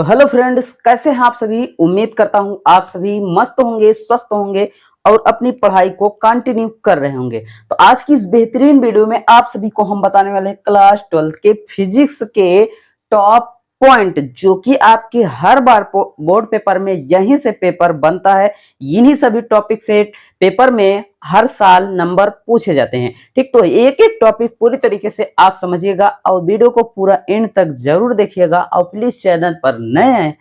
तो hello friends, कैसे हैं आप सभी। उम्मीद करता हूं आप सभी मस्त होंगे, स्वस्थ होंगे और अपनी पढ़ाई को कंटिन्यू कर रहे होंगे। तो आज की इस बेहतरीन वीडियो में आप सभी को हम बताने वाले हैं क्लास 12 के फिजिक्स के टॉप पॉइंट, जो कि आपके हर बार बोर्ड पेपर में यहीं से पेपर बनता है। इन्हीं सभी टॉपिक से पेपर में हर साल नंबर पूछे जाते हैं। ठीक, तो एक एक टॉपिक पूरी तरीके से आप समझिएगा और वीडियो को पूरा एंड तक जरूर देखिएगा। और प्लीज चैनल पर नए हैं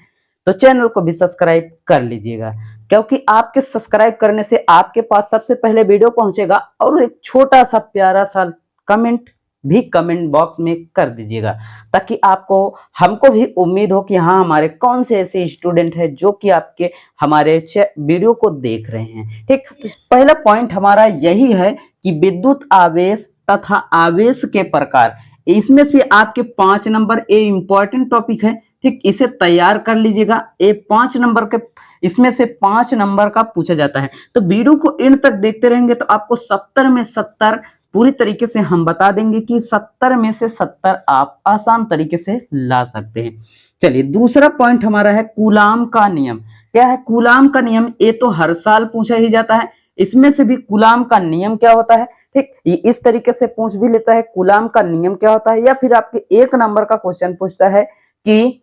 तो चैनल को भी सब्सक्राइब कर लीजिएगा, क्योंकि आपके सब्सक्राइब करने से आपके पास सबसे पहले वीडियो पहुंचेगा। और एक छोटा सा प्यारा सा कमेंट भी कमेंट बॉक्स में कर दीजिएगा, ताकि आपको हमको भी उम्मीद हो कि हाँ, हमारे कौन से ऐसे स्टूडेंट हैं जो कि आपके हमारे वीडियो को देख रहे हैं। ठीक, पहला पॉइंट हमारा यही है कि विद्युत आवेश तथा आवेश के प्रकार। इसमें से आपके 5 नंबर ए इंपॉर्टेंट टॉपिक है। ठीक, इसे तैयार कर लीजिएगा। ए 5 नंबर के इसमें से 5 नंबर का पूछा जाता है। तो वीडियो को एंड तक देखते रहेंगे तो आपको 70 में 70 पूरी तरीके से हम बता देंगे कि 70 में से 70 आप आसान तरीके से ला सकते हैं। चलिए, दूसरा पॉइंट हमारा है कूलाम का नियम। क्या है कूलाम का नियम? ये तो हर साल पूछा ही जाता है। इसमें से भी कूलाम का नियम क्या होता है, ठीक, ये इस तरीके से पूछ भी लेता है कूलाम का नियम क्या होता है। या फिर आपके 1 नंबर का क्वेश्चन पूछता है कि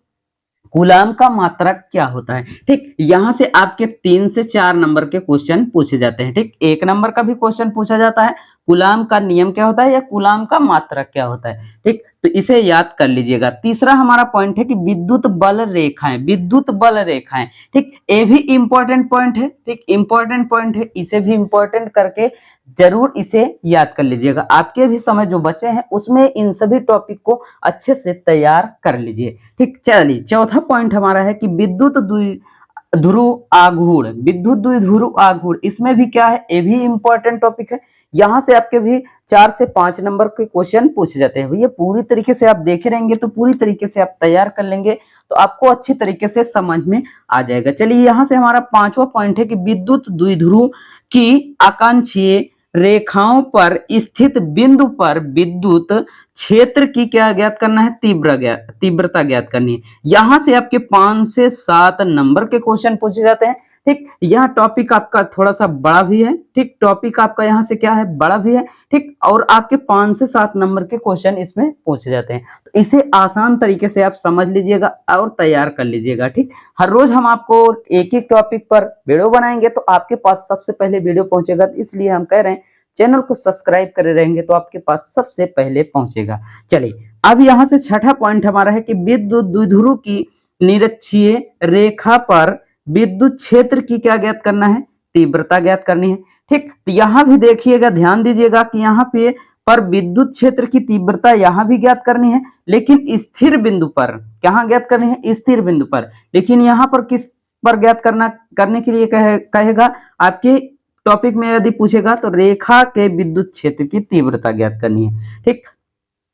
कूलाम का मात्रक क्या होता है। ठीक, यहां से आपके 3 से 4 नंबर के क्वेश्चन पूछे जाते हैं। ठीक, 1 नंबर का भी क्वेश्चन पूछा जाता है, कूलाम का नियम क्या होता है या कूलाम का मात्रक क्या होता है। ठीक, तो इसे याद कर लीजिएगा। तीसरा हमारा पॉइंट है कि विद्युत बल रेखाएं। विद्युत बल रेखाएं, ठीक, ये भी इंपॉर्टेंट पॉइंट है। ठीक, इंपॉर्टेंट पॉइंट है, इसे भी इंपॉर्टेंट करके जरूर इसे याद कर लीजिएगा। आपके भी समय जो बचे हैं उसमें इन सभी टॉपिक को अच्छे से तैयार कर लीजिए। ठीक, चलिए, चौथा पॉइंट हमारा है कि विद्युत ध्रुव आघूर्ण। विद्युत द्विध्रुव आघूर्ण, इसमें भी क्या है, ये भी इंपॉर्टेंट टॉपिक है। यहां से आपके भी 4 से 5 नंबर के क्वेश्चन पूछे जाते हैं। भैया पूरी तरीके से आप देखे रहेंगे तो पूरी तरीके से आप तैयार कर लेंगे तो आपको अच्छी तरीके से समझ में आ जाएगा। चलिए, यहां से हमारा 5वां पॉइंट है कि विद्युत द्विध्रुव की आकांक्षीय रेखाओं पर स्थित बिंदु पर विद्युत क्षेत्र की क्या ज्ञात करना है, तीव्रता ज्ञात करनी है। यहां से आपके 5 से 7 नंबर के क्वेश्चन पूछे जाते हैं। ठीक, यह टॉपिक आपका थोड़ा सा बड़ा भी है। ठीक, टॉपिक आपका यहां से क्या है, बड़ा भी है। ठीक, और आपके 5 से 7 नंबर के क्वेश्चन इसमें पूछे जाते हैं। तो इसे आसान तरीके से आप समझ लीजिएगा और तैयार कर लीजिएगा। ठीक, हर रोज हम आपको एक एक टॉपिक पर वीडियो बनाएंगे तो आपके पास सबसे पहले वीडियो पहुंचेगा। इसलिए हम कह रहे हैं चैनल को सब्सक्राइब करे रहेंगे तो आपके पास सबसे पहले पहुंचेगा। चलिए, अब यहां से छठा पॉइंट हमारा है कि विद्युत द्विध्रुव की निरक्षीय रेखा पर विद्युत क्षेत्र की क्या ज्ञात करना है, तीव्रता ज्ञात करनी है। ठीक, तो यहां भी देखिएगा, ध्यान दीजिएगा कि यहाँ पे पर विद्युत क्षेत्र की तीव्रता यहां भी ज्ञात करनी है, लेकिन स्थिर बिंदु पर। कहां ज्ञात करनी है, स्थिर बिंदु पर। लेकिन यहां पर किस पर ज्ञात करने के लिए कहेगा, आपके टॉपिक में यदि पूछेगा तो रेखा के विद्युत क्षेत्र की तीव्रता ज्ञात करनी है। ठीक,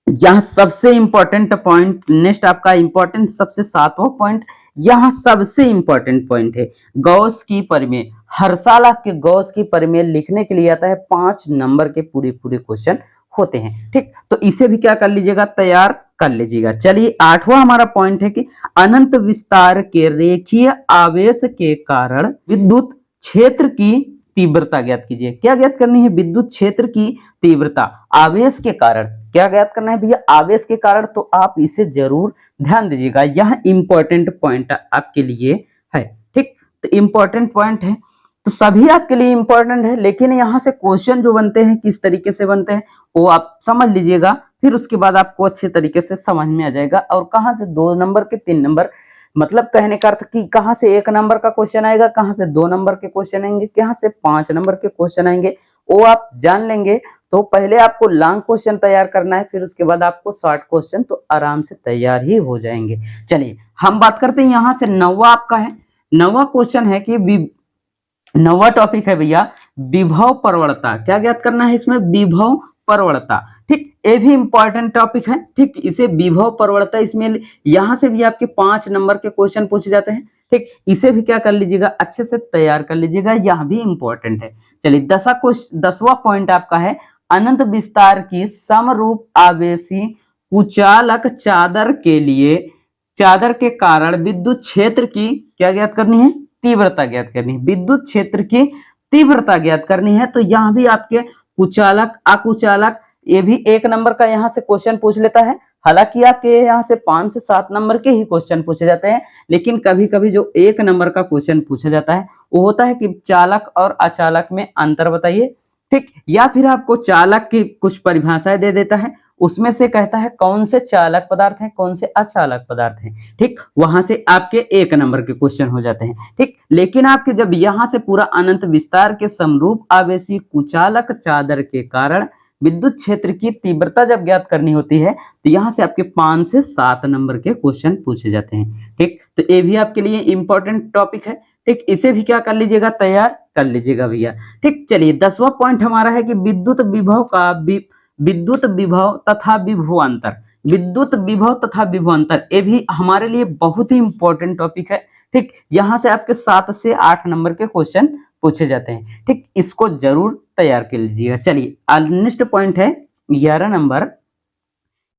यहां सबसे इंपॉर्टेंट पॉइंट, नेक्स्ट आपका इंपॉर्टेंट सबसे 7वां पॉइंट, यहां सबसे इंपॉर्टेंट पॉइंट है गॉस की परिमेय। हर साल आपके गॉस की परिमेय लिखने के लिए आता है, 5 नंबर के पूरे क्वेश्चन होते हैं। ठीक, तो इसे भी क्या कर लीजिएगा, तैयार कर लीजिएगा। चलिए, 8वां हमारा पॉइंट है कि अनंत विस्तार के रेखीय आवेश के कारण विद्युत क्षेत्र की तीव्रता ज्ञात कीजिए। क्या ज्ञात करनी है, विद्युत क्षेत्र की तीव्रता आवेश के कारण। क्या ज्ञात करना है भैया, आवेश के कारण। तो आप इसे जरूर ध्यान दीजिएगा, यह इंपॉर्टेंट पॉइंट आपके लिए है। ठीक, तो इंपॉर्टेंट पॉइंट है, तो सभी आपके लिए इंपॉर्टेंट है। लेकिन यहाँ से क्वेश्चन जो बनते हैं किस तरीके से बनते हैं वो आप समझ लीजिएगा, फिर उसके बाद आपको अच्छे तरीके से समझ में आ जाएगा। और कहाँ से 2 नंबर के 3 नंबर, मतलब कहने का अर्थ कि कहां से 1 नंबर का क्वेश्चन आएगा, कहां से 2 नंबर के क्वेश्चन आएंगे, कहां से 5 नंबर के क्वेश्चन आएंगे, वो आप जान लेंगे। तो पहले आपको लॉन्ग क्वेश्चन तैयार करना है, फिर उसके बाद आपको शॉर्ट क्वेश्चन तो आराम से तैयार ही हो जाएंगे। चलिए, हम बात करते हैं यहां से 9वां आपका है। 9वां क्वेश्चन है कि 9वां टॉपिक है भैया विभव प्रवणता। क्या ज्ञात करना है इसमें, विभव प्रवणता। ठीक, ये भी इंपॉर्टेंट टॉपिक है। ठीक, इसे विभव प्रवणता, इसमें यहां से भी आपके 5 नंबर के क्वेश्चन पूछे जाते हैं। ठीक, इसे भी क्या कर लीजिएगा, अच्छे से तैयार कर लीजिएगा, यह भी इंपॉर्टेंट है। चलिए, 10वां पॉइंट आपका है अनंत विस्तार की समरूप आवेशी कुचालक चादर के लिए चादर के कारण विद्युत क्षेत्र की क्या ज्ञात करनी है, तीव्रता ज्ञात करनी है। विद्युत क्षेत्र की तीव्रता ज्ञात करनी है। तो यहाँ भी आपके कुचालक अकुचालक ये भी 1 नंबर का यहाँ से क्वेश्चन पूछ लेता है। हालांकि आपके यहाँ से 5 से 7 नंबर के ही क्वेश्चन पूछे जाते हैं, लेकिन कभी कभी जो 1 नंबर का क्वेश्चन पूछा जाता है वो होता है कि चालक और अचालक में अंतर बताइए, ठीक। या फिर आपको चालक की कुछ परिभाषाएं दे देता है, उसमें से कहता है कौन से चालक पदार्थ हैं, कौन से अचालक पदार्थ हैं, ठीक। वहां से आपके 1 नंबर के क्वेश्चन हो जाते हैं, ठीक। लेकिन आपके जब यहां से पूरा अनंत विस्तार के समरूप आवेशी कुचालक चादर के कारण विद्युत क्षेत्र की तीव्रता जब ज्ञात करनी होती है तो यहाँ से आपके 5 से 7 नंबर के क्वेश्चन पूछे जाते हैं, ठीक। तो ये भी आपके लिए इंपॉर्टेंट टॉपिक है, ठीक। इसे भी क्या कर लीजिएगा, तैयार कर लीजिएगा भैया, ठीक। चलिए 10वां पॉइंट हमारा है कि विद्युत विभव तथा विभवांतर। विद्युत विभव तथा विभवांतर ये भी हमारे लिए बहुत ही इंपॉर्टेंट टॉपिक है, ठीक। यहाँ से आपके 7 से 8 नंबर के क्वेश्चन पूछे जाते हैं, ठीक। इसको जरूर तैयार कर लीजिएगा। चलिए नेक्स्ट पॉइंट है 11 number,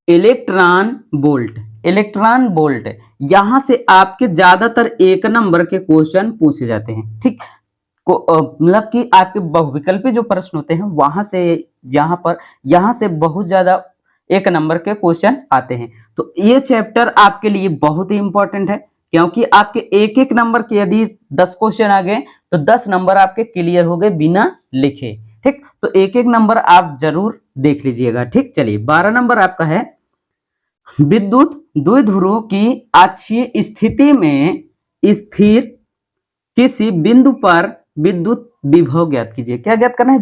electron volt. Electron volt यहां से आपके ज्यादातर 1 नंबर के क्वेश्चन पूछे जाते हैं, ठीक। मतलब कि आपके बहुविकल्पी जो प्रश्न होते हैं वहां से यहाँ से बहुत ज्यादा 1 नंबर के क्वेश्चन आते हैं। तो ये चैप्टर आपके लिए बहुत ही इंपॉर्टेंट है, क्योंकि आपके 1-1 नंबर के यदि 10 क्वेश्चन आ गए तो 10 नंबर आपके क्लियर हो गए बिना लिखे, ठीक। तो 1-1 नंबर आप जरूर देख लीजिएगा, ठीक। चलिए 12 नंबर आपका है, विद्युत द्विध्रुव की अक्षीय स्थिति में स्थिर किसी बिंदु पर विद्युत विभव ज्ञात कीजिए। क्या ज्ञात करना है,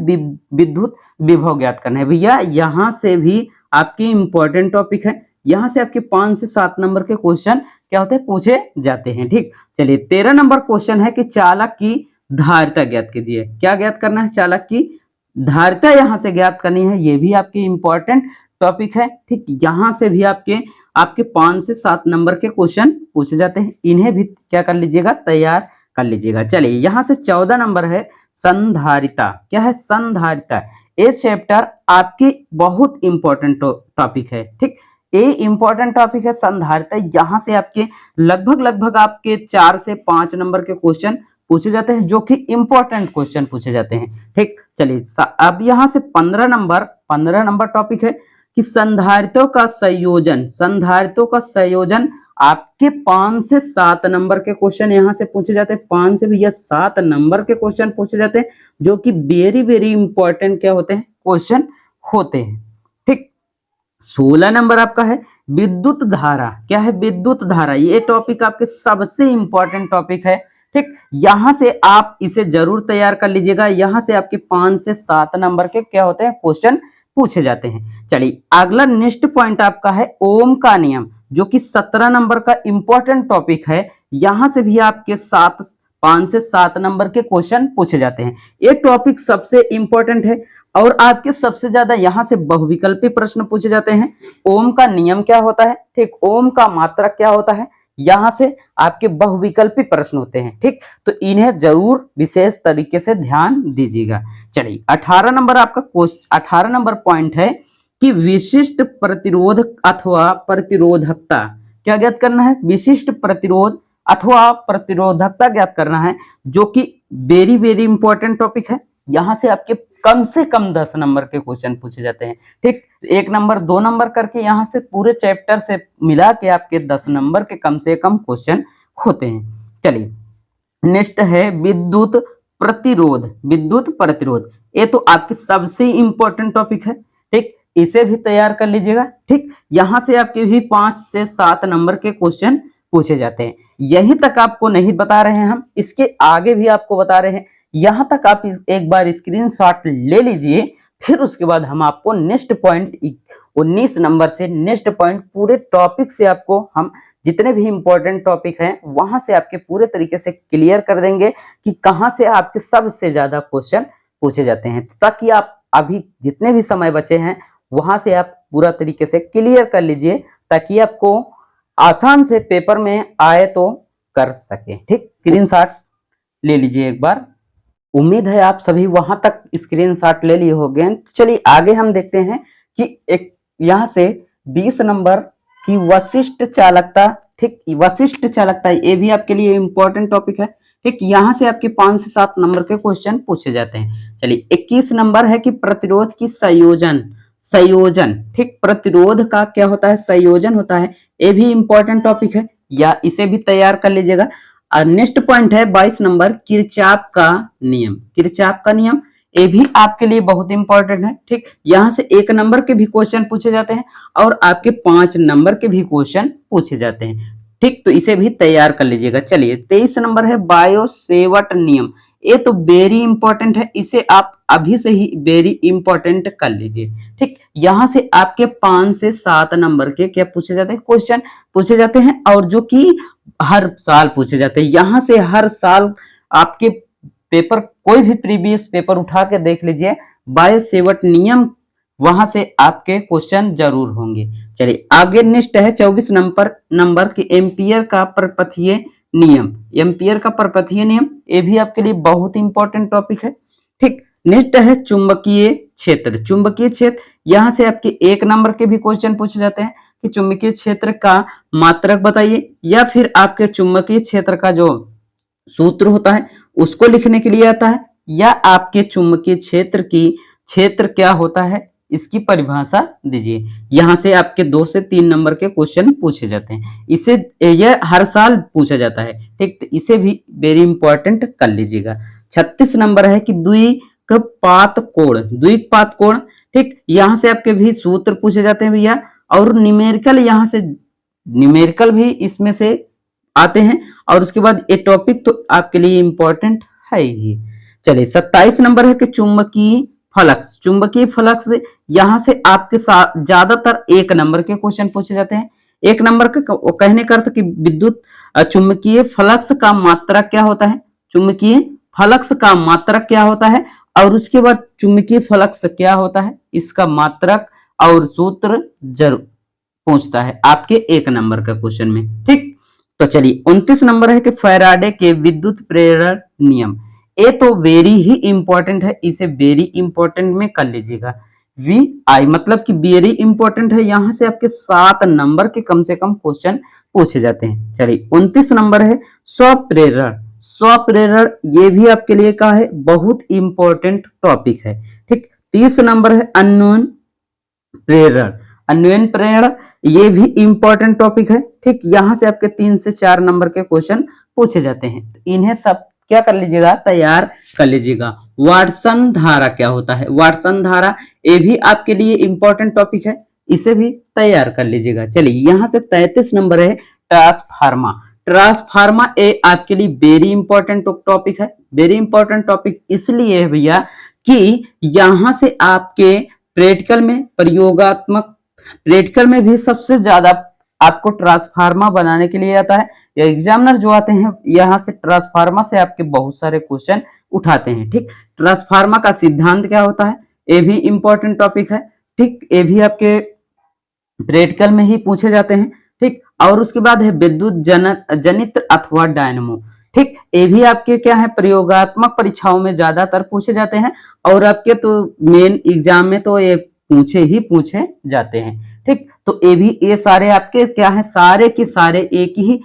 विद्युत विभव ज्ञात करना है भैया। यहां से भी आपकी इंपॉर्टेंट टॉपिक है, यहां से आपके 5 से 7 नंबर के क्वेश्चन क्या होते हैं, पूछे जाते हैं, ठीक। चलिए 13 नंबर क्वेश्चन है कि चालक की धारिता ज्ञात कीजिए। क्या ज्ञात करना है, चालक की धारिता यहां से ज्ञात करनी है। ये भी आपकी इंपॉर्टेंट टॉपिक है, ठीक। यहां से भी आपके 5 से 7 नंबर के क्वेश्चन पूछे जाते हैं, इन्हें भी क्या कर लीजिएगा, तैयार कर लीजिएगा। चलिए यहां से 14 नंबर है संधारिता। क्या है, संधारिता। ये चैप्टर आपकी बहुत इंपॉर्टेंट टॉपिक है, ठीक। ये इंपॉर्टेंट टॉपिक है संधारिता। यहां से आपके लगभग आपके 4 से 5 नंबर के क्वेश्चन पूछे जाते हैं, जो कि इंपॉर्टेंट क्वेश्चन पूछे जाते हैं, ठीक। चलिए अब यहां से 15 नंबर टॉपिक है कि संधारितों का संयोजन आपके 5 से 7 नंबर के क्वेश्चन यहां से पूछे जाते हैं। 5 से भी या 7 नंबर के क्वेश्चन पूछे जाते हैं, जो कि वेरी इंपॉर्टेंट क्या होते हैं, क्वेश्चन होते हैं, ठीक। 16 नंबर आपका है विद्युत धारा। क्या है, विद्युत धारा। ये टॉपिक आपके सबसे इंपॉर्टेंट टॉपिक है, ठीक। यहां से आप इसे जरूर तैयार कर लीजिएगा। यहां से आपके 5 से 7 नंबर के क्या होते हैं, क्वेश्चन पूछे जाते हैं। चलिए अगला नेक्स्ट पॉइंट आपका है ओम का नियम, जो कि 17 नंबर का इंपॉर्टेंट टॉपिक है। यहां से भी आपके 5 से 7 नंबर के क्वेश्चन पूछे जाते हैं। ये टॉपिक सबसे इंपॉर्टेंट है और आपके सबसे ज्यादा यहां से बहुविकल्पी प्रश्न पूछे जाते हैं। ओम का नियम क्या होता है, ठीक। ओम का मात्रक क्या होता है, यहां से आपके बहुविकल्पी प्रश्न होते हैं, ठीक। तो इन्हें जरूर विशेष तरीके से ध्यान दीजिएगा। चलिए 18 नंबर आपका 18 नंबर पॉइंट है कि विशिष्ट प्रतिरोध अथवा प्रतिरोधकता। क्या ज्ञात करना है, विशिष्ट प्रतिरोध अथवा प्रतिरोधकता ज्ञात करना है, जो कि वेरी इंपॉर्टेंट टॉपिक है। यहां से आपके कम से कम 10 नंबर के क्वेश्चन पूछे जाते हैं, ठीक। 1 नंबर 2 नंबर करके यहां से पूरे चैप्टर से मिला के आपके 10 नंबर के कम से कम क्वेश्चन होते हैं। चलिए नेक्स्ट है विद्युत प्रतिरोध। ये तो आपके सबसे इंपॉर्टेंट टॉपिक है, ठीक। इसे भी तैयार कर लीजिएगा, ठीक। यहां से आपके भी 5 से 7 नंबर के क्वेश्चन पूछे जाते हैं। यहीं तक आपको नहीं बता रहे हैं हम, इसके आगे भी आपको बता रहे हैं। यहां तक आप एक बार स्क्रीनशॉट ले लीजिए, फिर उसके बाद हम आपको नेक्स्ट पॉइंट 19 नंबर से नेक्स्ट पॉइंट पूरे टॉपिक से आपको हम जितने भी इंपॉर्टेंट टॉपिक हैं वहां से आपके पूरे तरीके से क्लियर कर देंगे कि कहां से आपके सबसे ज्यादा क्वेश्चन पूछे जाते हैं, ताकि आप अभी जितने भी समय बचे हैं वहां से आप पूरा तरीके से क्लियर कर लीजिए, ताकि आपको आसान से पेपर में आए तो कर सके, ठीक। स्क्रीनशॉट ले लीजिए एक बार। उम्मीद है आप सभी वहां तक स्क्रीनशॉट ले लिए होंगे। तो चलिए आगे हम देखते हैं कि एक यहां से 20 नंबर की वशिष्ठ चालकता, ठीक, वशिष्ठ चालकता, ये भी आपके लिए इंपॉर्टेंट टॉपिक है। ठीक, यहाँ से आपके 5 से 7 नंबर के क्वेश्चन पूछे जाते हैं। चलिए 21 नंबर है कि प्रतिरोध की संयोजन, ठीक, प्रतिरोध का क्या होता है, संयोजन होता है। ये भी इंपॉर्टेंट टॉपिक है, या इसे भी तैयार कर लीजिएगा। नेक्स्ट पॉइंट है 22 नंबर, किरचॉफ का नियम। किरचॉफ का नियम ये भी आपके लिए बहुत इंपॉर्टेंट है। ठीक, यहाँ से 1 नंबर के भी क्वेश्चन पूछे जाते हैं और आपके 5 नंबर के भी क्वेश्चन पूछे जाते हैं। ठीक, तो इसे भी तैयार कर लीजिएगा। चलिए 23 नंबर है बायो-सेवर्ट नियम। ये तो वेरी इंपॉर्टेंट है, इसे आप अभी से ही वेरी इंपॉर्टेंट कर लीजिए। ठीक, यहाँ से आपके 5 से 7 नंबर के क्या पूछे जाते हैं, क्वेश्चन पूछे जाते हैं, और जो कि हर साल पूछे जाते हैं। यहाँ से हर साल आपके पेपर, कोई भी प्रीवियस पेपर उठा के देख लीजिए, बायो-सेवर्ट नियम, वहां से आपके क्वेश्चन जरूर होंगे। चलिए आगे नेक्स्ट है 24 नंबर की एम्पियर का परपथीय नियम। एम्पियर का परपथीय नियम ये भी आपके लिए बहुत इंपॉर्टेंट टॉपिक है। ठीक, नेक्स्ट है चुंबकीय क्षेत्र। चुंबकीय क्षेत्र, यहाँ से आपके 1 नंबर के भी क्वेश्चन पूछे जाते हैं कि चुंबकीय क्षेत्र का मात्रक बताइए, या फिर आपके चुंबकीय क्षेत्र का जो सूत्र होता है उसको लिखने के लिए आता है, या आपके चुंबकीय क्षेत्र की क्षेत्र क्या होता है इसकी परिभाषा दीजिए। यहाँ से आपके 2 से 3 नंबर के क्वेश्चन पूछे जाते हैं। इसे यह हर साल पूछा जाता है। ठीक, तो इसे भी वेरी इंपॉर्टेंट कर लीजिएगा। 36 नंबर है कि द्विघात कोण। ठीक, यहाँ से आपके भी सूत्र पूछे जाते हैं भैया, और न्यूमेरिकल, यहाँ से न्यूमेरिकल भी इसमें से आते हैं, और उसके बाद ये टॉपिक तो आपके लिए इंपॉर्टेंट है ही। चलिए 27 नंबर है कि चुंबकीय फ्लक्स। चुंबकीय फ्लक्स, यहाँ से आपके साथ ज्यादातर 1 नंबर के क्वेश्चन पूछे जाते हैं। 1 नंबर का कहने का अर्थ कि विद्युत चुंबकीय फ्लक्स का मात्रक क्या होता है, चुंबकीय फ्लक्स का मात्रक क्या होता है, और उसके बाद चुंबकीय फ्लक्स क्या होता है, इसका मात्रक और सूत्र जरूर पूछता है आपके 1 नंबर का क्वेश्चन में। ठीक, तो चलिए 29 नंबर है कि फैराडे के विद्युत प्रेरण नियम। ये तो वेरी ही इंपॉर्टेंट है, इसे वेरी इंपॉर्टेंट में कर लीजिएगा। VI मतलब कि वेरी इंपॉर्टेंट है, यहाँ से आपके 7 नंबर के कम से कम क्वेश्चन पूछे जाते हैं। चलिए 29 नंबर है स्वप्रेरण। स्वप्रेरण ये भी आपके लिए का है, बहुत इंपॉर्टेंट टॉपिक है। ठीक, 30 नंबर है अन्वयन प्रेरण। अन्वयन प्रेरण ये भी इंपॉर्टेंट टॉपिक है। ठीक, यहाँ से आपके 3 से 4 नंबर के क्वेश्चन पूछे जाते हैं, तो इन्हें सब क्या कर लीजिएगा, तैयार कर लीजिएगा। वाटसन धारा क्या होता है, वाटसन धारा ये भी आपके लिए इंपॉर्टेंट टॉपिक है, इसे भी तैयार कर लीजिएगा। चलिए यहाँ से 33 नंबर है ट्रांसफार्मा। ट्रांसफार्मा ये आपके लिए वेरी इंपॉर्टेंट टॉपिक है। वेरी इंपॉर्टेंट टॉपिक इसलिए है भैया कि यहाँ से आपके प्रैक्टिकल में, प्रयोगात्मक प्रैक्टिकल में भी सबसे ज्यादा आपको ट्रांसफार्मा बनाने के लिए आता है, या एग्जामिनर जो आते हैं यहाँ से ट्रांसफार्मा से आपके बहुत सारे क्वेश्चन उठाते हैं। ठीक, ट्रांसफार्मा का सिद्धांत क्या होता है, ये भी इंपॉर्टेंट टॉपिक है। ठीक, ये भी आपके प्रैक्टिकल में ही पूछे जाते हैं। ठीक, और उसके बाद है विद्युत जनित अथवा डायनमो। ठीक, ये भी आपके क्या है, प्रयोगात्मक परीक्षाओं में ज्यादातर पूछे जाते हैं, और आपके तो मेन एग्जाम में तो ये पूछे जाते हैं। ठीक, तो ये सारे आपके क्या है, सारे के सारे एक ही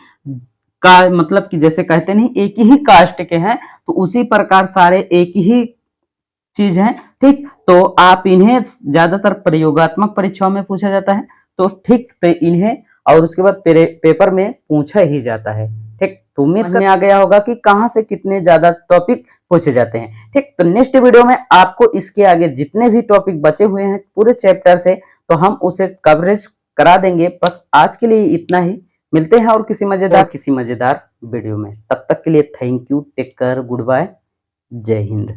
का मतलब कि जैसे कहते नहीं एक ही कास्ट के हैं, तो उसी प्रकार सारे एक ही चीज है। ठीक, तो आप इन्हें ज्यादातर प्रयोगात्मक परीक्षाओं में पूछा जाता है, तो ठीक, तो इन्हें और उसके बाद पेपर में पूछा ही जाता है। ठीक, तो उम्मीद करने आ गया होगा कि कहां से कितने ज्यादा टॉपिक पूछे जाते हैं। ठीक, तो नेक्स्ट वीडियो में आपको इसके आगे जितने भी टॉपिक बचे हुए हैं पूरे चैप्टर से, तो हम उसे कवरेज करा देंगे। बस आज के लिए इतना ही, मिलते हैं और किसी मजेदार वीडियो में। तब तक के लिए thank you, take care, good bye, जय हिंद।